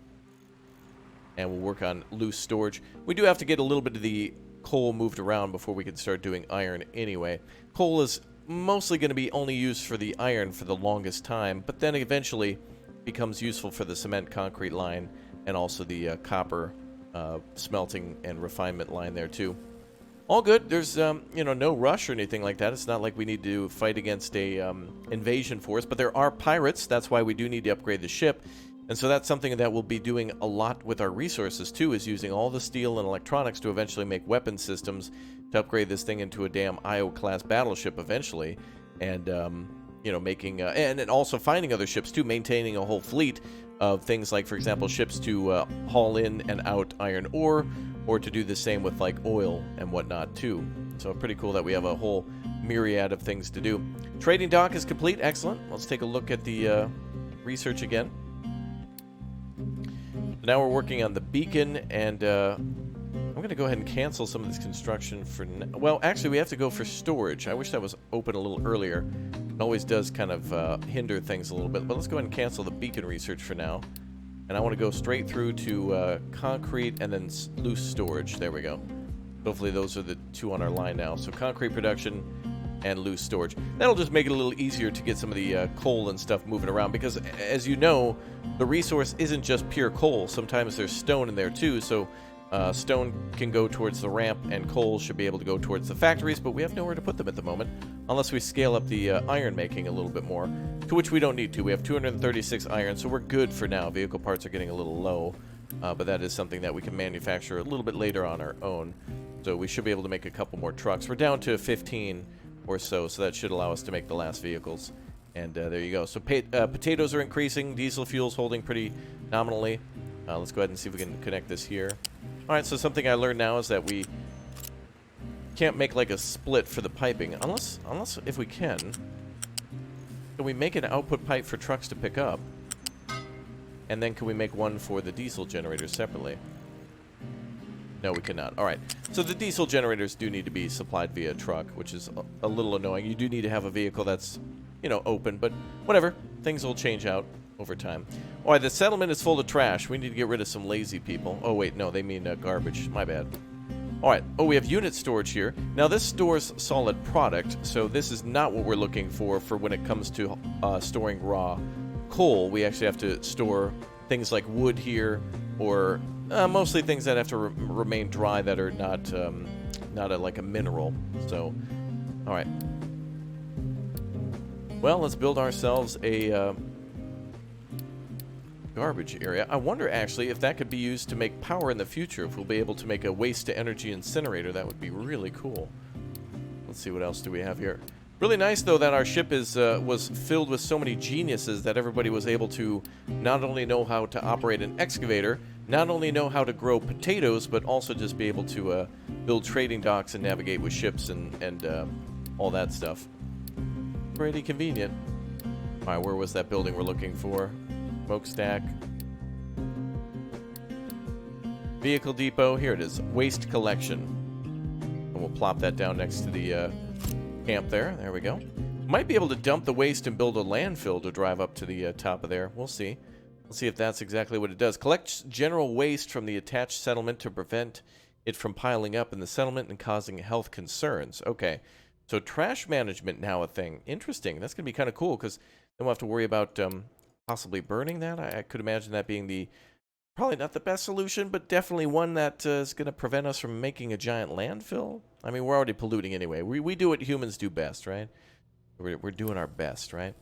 And we'll work on loose storage. We do have to get a little bit of the coal moved around before we can start doing iron anyway. Coal is mostly going to be only used for the iron for the longest time, but then eventually becomes useful for the cement concrete line and also the copper smelting and refinement line there too. All good. There's you know, no rush or anything like that. It's not like we need to fight against a invasion force, but there are pirates. That's why we do need to upgrade the ship. And so that's something that we'll be doing a lot with our resources too, is using all the steel and electronics to eventually make weapon systems to upgrade this thing into a damn IO class battleship eventually. And you know, making and also finding other ships too, maintaining a whole fleet of things like, for example, ships to haul in and out iron ore, or to do the same with like oil and whatnot too. So pretty cool that we have a whole myriad of things to do. Trading dock is complete. Excellent. Let's take a look at the research again. Now we're working on the beacon, and I'm going to go ahead and cancel some of this construction for well, actually we have to go for storage. I wish that was open a little earlier. It always does kind of hinder things a little bit, but let's go ahead and cancel the beacon research for now. And I want to go straight through to concrete and then loose storage. There we go. Hopefully those are the two on our line now. So concrete production and loose storage. That'll just make it a little easier to get some of the coal and stuff moving around, because as you know, the resource isn't just pure coal. Sometimes there's stone in there too, so stone can go towards the ramp and coal should be able to go towards the factories, but we have nowhere to put them at the moment unless we scale up the iron making a little bit more, to which we don't need to. We have 236 iron, so we're good for now. Vehicle parts are getting a little low, but that is something that we can manufacture a little bit later on our own. So we should be able to make a couple more trucks. We're down to 15 or so that should allow us to make the last vehicles. And there you go. So potatoes are increasing. Diesel fuel's holding pretty nominally. Let's go ahead and see if we can connect this here. All right, so something I learned now is that we can't make like a split for the piping, unless if we can we make an output pipe for trucks to pick up? And then can we make one for the diesel generators separately? No, we cannot. All right. So the diesel generators do need to be supplied via truck, which is a little annoying. You do need to have a vehicle that's, you know, open, but whatever. Things will change out over time. All right, the settlement is full of trash. We need to get rid of some lazy people. Oh, wait, no, they mean garbage. My bad. All right. Oh, we have unit storage here. Now, this stores solid product, so this is not what we're looking for when it comes to storing raw coal. We actually have to store things like wood here, or mostly things that have to remain dry that are not like a mineral. So, all right. Well, let's build ourselves a garbage area. I wonder actually if that could be used to make power in the future. If we'll be able to make a waste-to-energy incinerator, that would be really cool. Let's see, what else do we have here. Really nice, though, that our ship was filled with so many geniuses that everybody was able to not only know how to operate an excavator, not only know how to grow potatoes, but also just be able to build trading docks and navigate with ships and all that stuff. Pretty convenient. All right, where was that building we're looking for? Smokestack. Vehicle depot. Here it is. Waste collection. And we'll plop that down next to the camp there. There we go. Might be able to dump the waste and build a landfill to drive up to the top of there. We'll see. We'll see if that's exactly what it does. Collects general waste from the attached settlement to prevent it from piling up in the settlement and causing health concerns. Okay. So trash management now a thing. Interesting. That's going to be kind of cool, because then we'll have to worry about possibly burning that. I could imagine that being probably not the best solution, but definitely one that is going to prevent us from making a giant landfill. I mean, we're already polluting anyway. We do what humans do best, right? We're doing our best, right?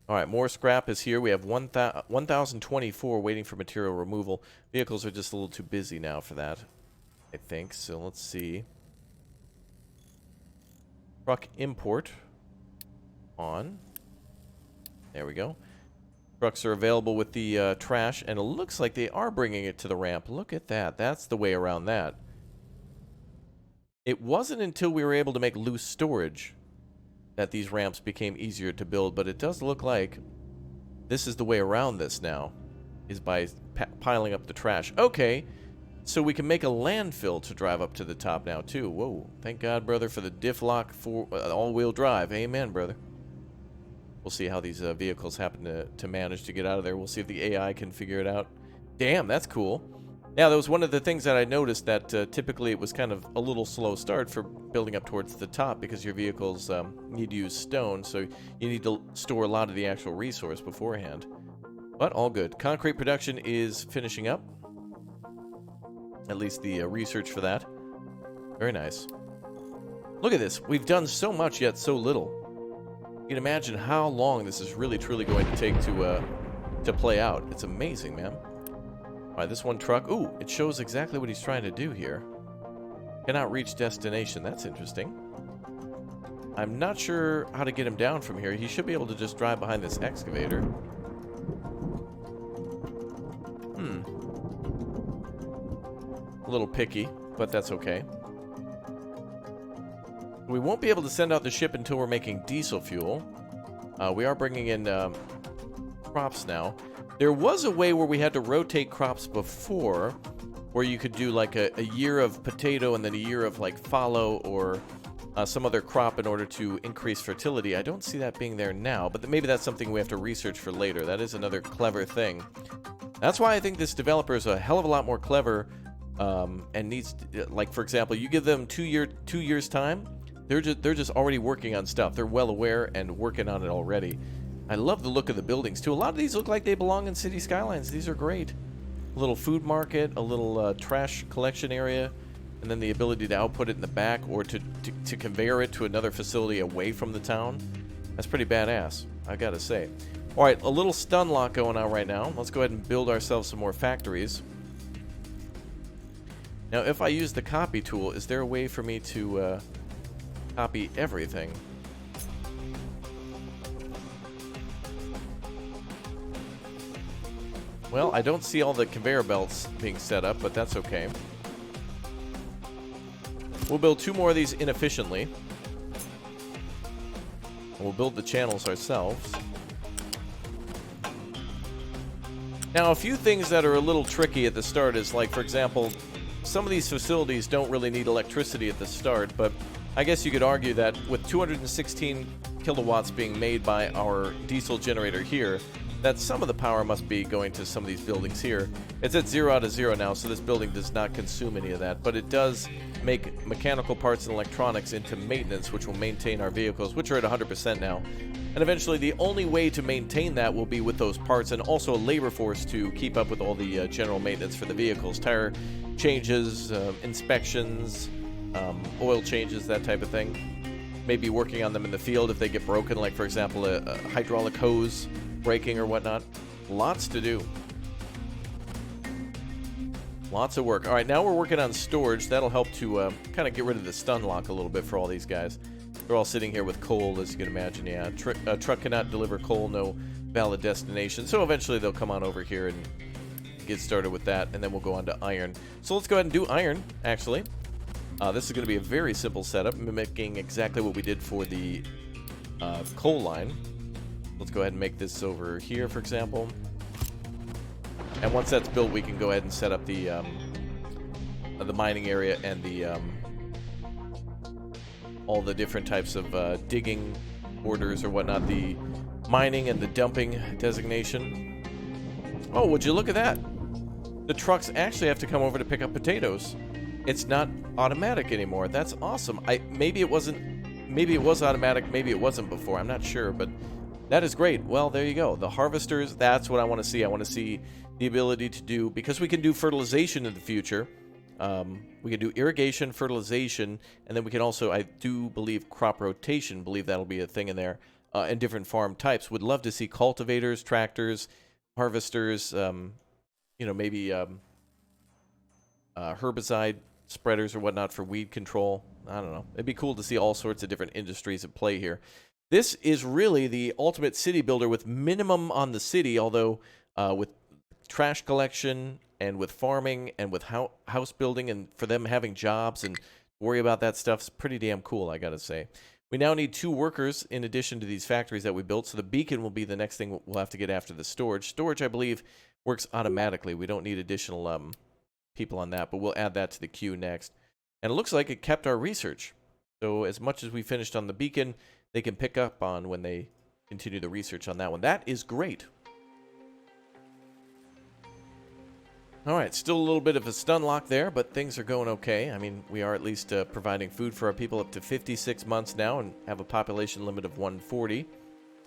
All right, more scrap is here. We have 1,024 waiting for material removal. Vehicles are just a little too busy now for that, I think. So let's see. Truck import on. There we go. Trucks are available with the trash, and it looks like they are bringing it to the ramp. Look at that. That's the way around that. It wasn't until we were able to make loose storage that these ramps became easier to build, but it does look like this is the way around this now, is by piling up the trash. Okay, so we can make a landfill to drive up to the top now, too. Whoa, thank God, brother, for the diff lock for all-wheel drive. Amen, brother. We'll see how these vehicles happen to manage to get out of there. We'll see if the AI can figure it out. Damn, that's cool. Yeah, that was one of the things that I noticed, that typically it was kind of a little slow start for building up towards the top because your vehicles need to use stone, so you need to store a lot of the actual resource beforehand. But all good. Concrete production is finishing up. At least the research for that. Very nice. Look at this. We've done so much yet so little. You can imagine how long this is really truly going to take to play out. It's amazing, man. All right, this one truck. Ooh, it shows exactly what he's trying to do here. Cannot reach destination. That's interesting. I'm not sure how to get him down from here. He should be able to just drive behind this excavator. A little picky, but that's okay. We won't be able to send out the ship until we're making diesel fuel. We are bringing in crops now. There was a way where we had to rotate crops before, where you could do like a year of potato and then a year of like fallow or some other crop in order to increase fertility. I don't see that being there now, but maybe that's something we have to research for later. That is another clever thing. That's why I think this developer is a hell of a lot more clever and needs to, like, for example, you give them 2 years time, they're just already working on stuff. They're well aware and working on it already. I love the look of the buildings too. A lot of these look like they belong in city skylines. These are great. A little food market, a little trash collection area, and then the ability to output it in the back or to conveyor it to another facility away from the town. That's pretty badass, I gotta say. All right, a little stun lock going on right now. Let's go ahead and build ourselves some more factories. Now, if I use the copy tool, is there a way for me to copy everything? Well, I don't see all the conveyor belts being set up, but that's okay. We'll build 2 more of these inefficiently. We'll build the channels ourselves. Now, a few things that are a little tricky at the start is, like, for example, some of these facilities don't really need electricity at the start, but I guess you could argue that with 216 kilowatts being made by our diesel generator here, that some of the power must be going to some of these buildings here. It's at 0 out of 0 now, so this building does not consume any of that, but it does make mechanical parts and electronics into maintenance, which will maintain our vehicles, which are at 100% now. And eventually, the only way to maintain that will be with those parts and also a labor force to keep up with all the general maintenance for the vehicles. Tire changes, inspections, oil changes, that type of thing. Maybe working on them in the field if they get broken, like, for example, a hydraulic hose breaking or whatnot. Lots to do. Lots of work. All right, now we're working on storage. That'll help to kind of get rid of the stun lock a little bit for all these guys. They're all sitting here with coal, as you can imagine. Yeah, a truck cannot deliver coal, no valid destination. So eventually they'll come on over here and get started with that, and then we'll go on to iron. So let's go ahead and do iron, actually. This is going to be a very simple setup, mimicking exactly what we did for the coal line. Let's go ahead and make this over here, for example. And once that's built, we can go ahead and set up the mining area and the all the different types of digging orders or whatnot. The mining and the dumping designation. Oh, would you look at that? The trucks actually have to come over to pick up potatoes. It's not automatic anymore. That's awesome. Maybe it was automatic, maybe it wasn't before. I'm not sure, but that is great. Well, there you go. The harvesters, that's what I want to see. I want to see the ability to do, because we can do fertilization in the future. We can do irrigation, fertilization, and then we can also, I do believe, crop rotation. Believe that'll be a thing in there, and different farm types. Would love to see cultivators, tractors, harvesters, maybe herbicide spreaders or whatnot for weed control. I don't know. It'd be cool to see all sorts of different industries at play here. This is really the ultimate city builder with minimum on the city, although with trash collection and with farming and with house building and for them having jobs and worry about that stuff's pretty damn cool, I gotta say. We now need 2 workers in addition to these factories that we built, so the beacon will be the next thing we'll have to get after the storage. Storage, I believe, works automatically. We don't need additional people on that, but we'll add that to the queue next. And it looks like it kept our research. So as much as we finished on the beacon, they can pick up on when they continue the research on that one. That is great. Alright, still a little bit of a stun lock there, but things are going okay. I mean, we are at least providing food for our people up to 56 months now and have a population limit of 140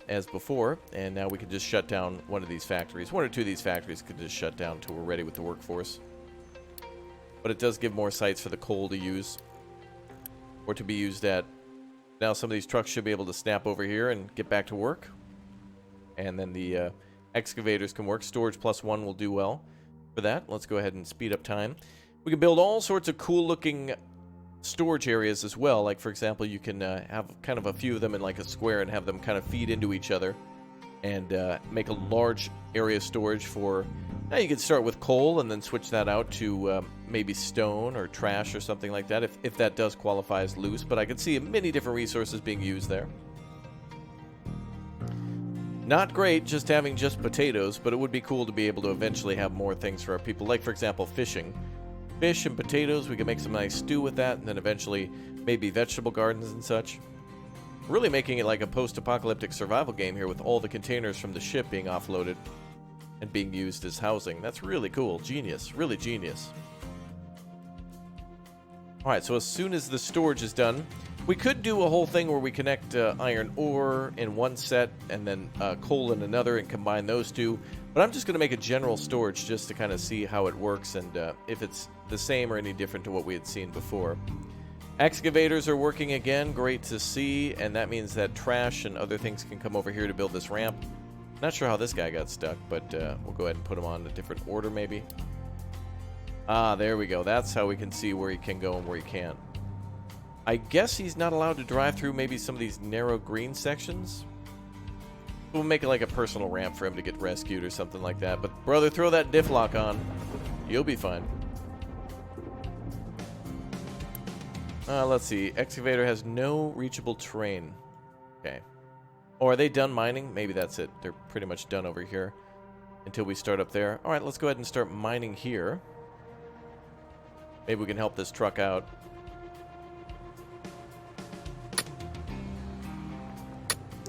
as before. And now we can just shut down one of these factories. One or two of these factories could just shut down until we're ready with the workforce. But it does give more sites for the coal to use. Or to be used at. Now some of these trucks should be able to snap over here and get back to work. And then the excavators can work. Storage +1 will do well for that. Let's go ahead and speed up time. We can build all sorts of cool looking storage areas as well. Like for example, you can have kind of a few of them in like a square and have them kind of feed into each other. And make a large area of storage for... Now you can start with coal and then switch that out to maybe stone or trash or something like that, if that does qualify as loose. But I can see many different resources being used there. Not great just having just potatoes, but it would be cool to be able to eventually have more things for our people. Like, for example, fishing. Fish and potatoes, we can make some nice stew with that, and then eventually maybe vegetable gardens and such. Really making it like a post-apocalyptic survival game here with all the containers from the ship being offloaded and being used as housing. That's really cool. Genius. Really genius. Alright, so as soon as the storage is done, we could do a whole thing where we connect iron ore in one set and then coal in another and combine those two. But I'm just going to make a general storage just to kind of see how it works and if it's the same or any different to what we had seen before. Excavators are working again. Great to see. And that means that trash and other things can come over here to build this ramp. Not sure how this guy got stuck, but we'll go ahead and put him on a different order maybe. Ah, there we go. That's how we can see where he can go and where he can't. I guess he's not allowed to drive through maybe some of these narrow green sections. We'll make it like a personal ramp for him to get rescued or something like that. But brother, throw that diff lock on. You'll be fine. Let's see. Excavator has no reachable terrain. Okay. Oh, are they done mining? Maybe that's it. They're pretty much done over here until we start up there. All right, let's go ahead and start mining here. Maybe we can help this truck out.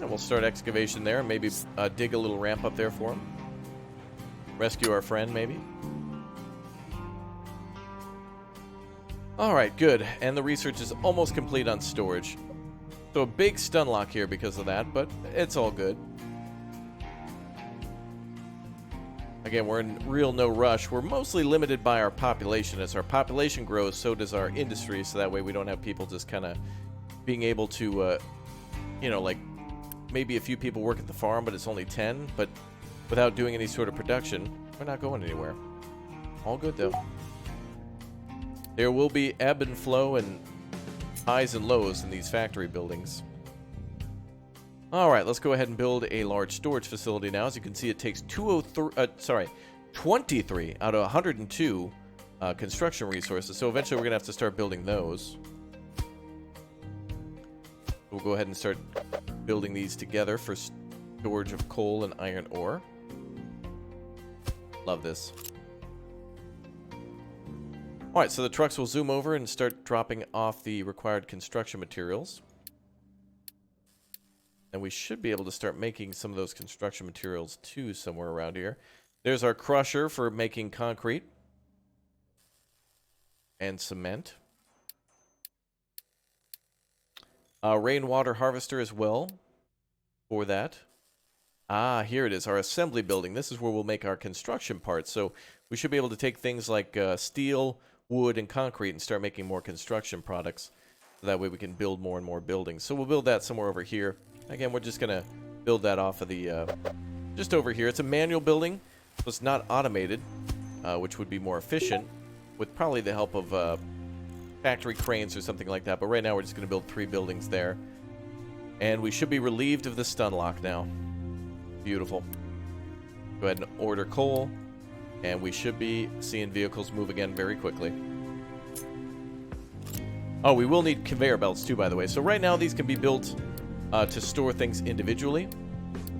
And we'll start excavation there. Maybe dig a little ramp up there for him. Rescue our friend, maybe. Alright, good. And the research is almost complete on storage. So a big stun lock here because of that, but it's all good. Again, we're in real no rush. We're mostly limited by our population. As our population grows, so does our industry, so that way we don't have people just kind of being able to, you know, like maybe a few people work at the farm, but it's only 10, but without doing any sort of production, we're not going anywhere. All good, though. There will be ebb and flow and highs and lows in these factory buildings. Alright, let's go ahead and build a large storage facility now. As you can see, it takes 23 out of 102 construction resources, so eventually we're going to have to start building those. We'll go ahead and start building these together for storage of coal and iron ore. Love this. Alright, so the trucks will zoom over and start dropping off the required construction materials. And we should be able to start making some of those construction materials too somewhere around here. There's our crusher for making concrete and cement. Rainwater harvester as well for that. Ah, here it is, our assembly building. This is where we'll make our construction parts. So we should be able to take things like steel, wood, and concrete and start making more construction products. So that way we can build more and more buildings. So we'll build that somewhere over here. Again, we're just going to build that off of the, just over here. It's a manual building, so it's not automated, which would be more efficient, with probably the help of factory cranes or something like that. But right now we're just going to build 3 buildings there. And we should be relieved of the stun lock now. Beautiful. Go ahead and order coal, and we should be seeing vehicles move again very quickly. Oh, we will need conveyor belts too, by the way. So right now these can be built to store things individually,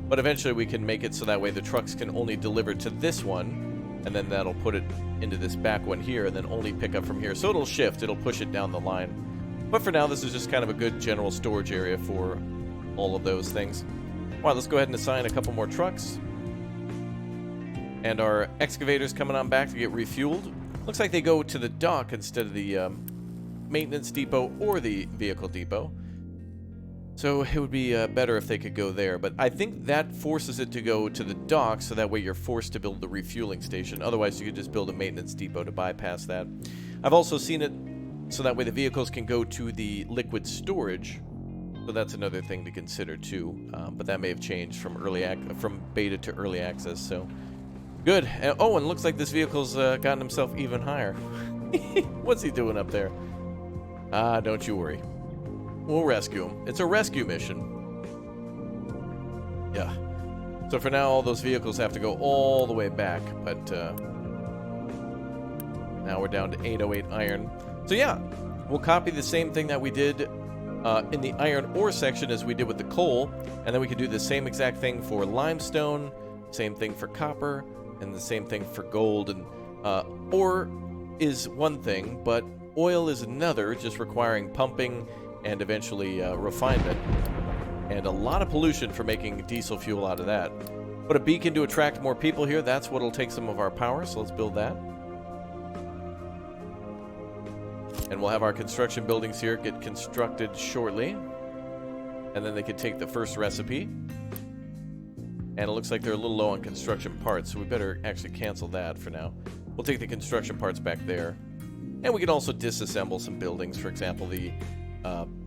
but eventually we can make it so that way the trucks can only deliver to this one, and then that'll put it into this back one here, and then only pick up from here. So it'll shift, it'll push it down the line. But for now, this is just kind of a good general storage area for all of those things. All right, let's go ahead and assign a couple more trucks. And our excavators coming on back to get refueled. Looks like they go to the dock instead of the maintenance depot or the vehicle depot. So it would be better if they could go there. But I think that forces it to go to the dock, so that way you're forced to build the refueling station. Otherwise, you could just build a maintenance depot to bypass that. I've also seen it so that way the vehicles can go to the liquid storage. So that's another thing to consider too. But that may have changed from from beta to early access. So good. Oh, and it looks like this vehicle's gotten himself even higher. What's he doing up there? Don't you worry. We'll rescue him. It's a rescue mission. Yeah. So for now, all those vehicles have to go all the way back. But now we're down to 808 iron. So yeah, we'll copy the same thing that we did in the iron ore section as we did with the coal. And then we can do the same exact thing for limestone, same thing for copper, and the same thing for gold. And ore is one thing, but oil is another, just requiring pumping and eventually refinement, and a lot of pollution for making diesel fuel out of that. Put a beacon to attract more people here. That's what'll take some of our power, so let's build that. And we'll have our construction buildings here get constructed shortly, and then they can take the first recipe. And it looks like they're a little low on construction parts, so we better actually cancel that for now. We'll take the construction parts back there. And we can also disassemble some buildings. For example, the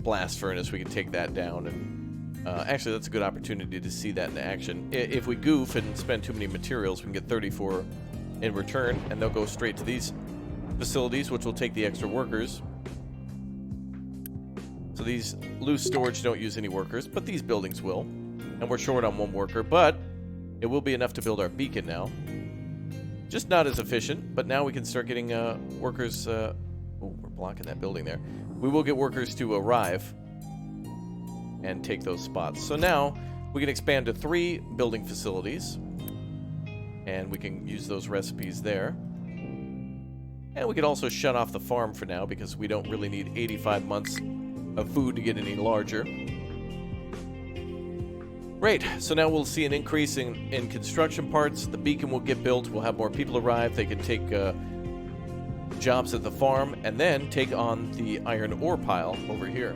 blast furnace, we can take that down. And actually, that's a good opportunity to see that in action. If we goof and spend too many materials, we can get 34 in return, and they'll go straight to these facilities, which will take the extra workers. So these loose storage don't use any workers, but these buildings will. And we're short on one worker, but it will be enough to build our beacon now. Just not as efficient, but now we can start getting workers. Oh, we're blocking that building there. We will get workers to arrive and take those spots. So now we can expand to 3 building facilities, and we can use those recipes there. And we can also shut off the farm for now, because we don't really need 85 months of food to get any larger. Great, so now we'll see an increase in construction parts. The beacon will get built, we'll have more people arrive, they can take jobs at the farm, and then take on the iron ore pile over here.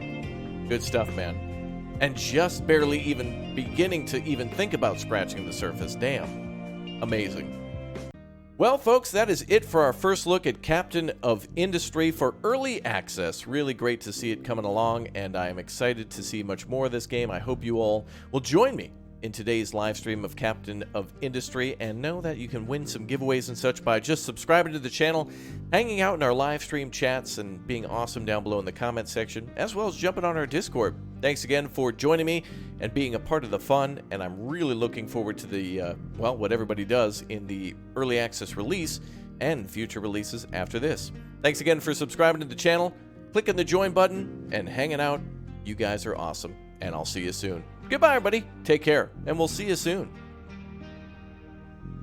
Good stuff, man. And just barely even beginning to even think about scratching the surface. Damn. Amazing. Well, folks, that is it for our first look at Captain of Industry for early access. Really great to see it coming along, and I am excited to see much more of this game. I hope you all will join me in today's live stream of Captain of Industry, and know that you can win some giveaways and such by just subscribing to the channel, hanging out in our live stream chats, and being awesome down below in the comment section, as well as jumping on our Discord. Thanks again for joining me and being a part of the fun, and I'm really looking forward to the, well, what everybody does in the early access release and future releases after this. Thanks again for subscribing to the channel, clicking the join button, and hanging out. You guys are awesome, and I'll see you soon. Goodbye, everybody. Take care, and we'll see you soon.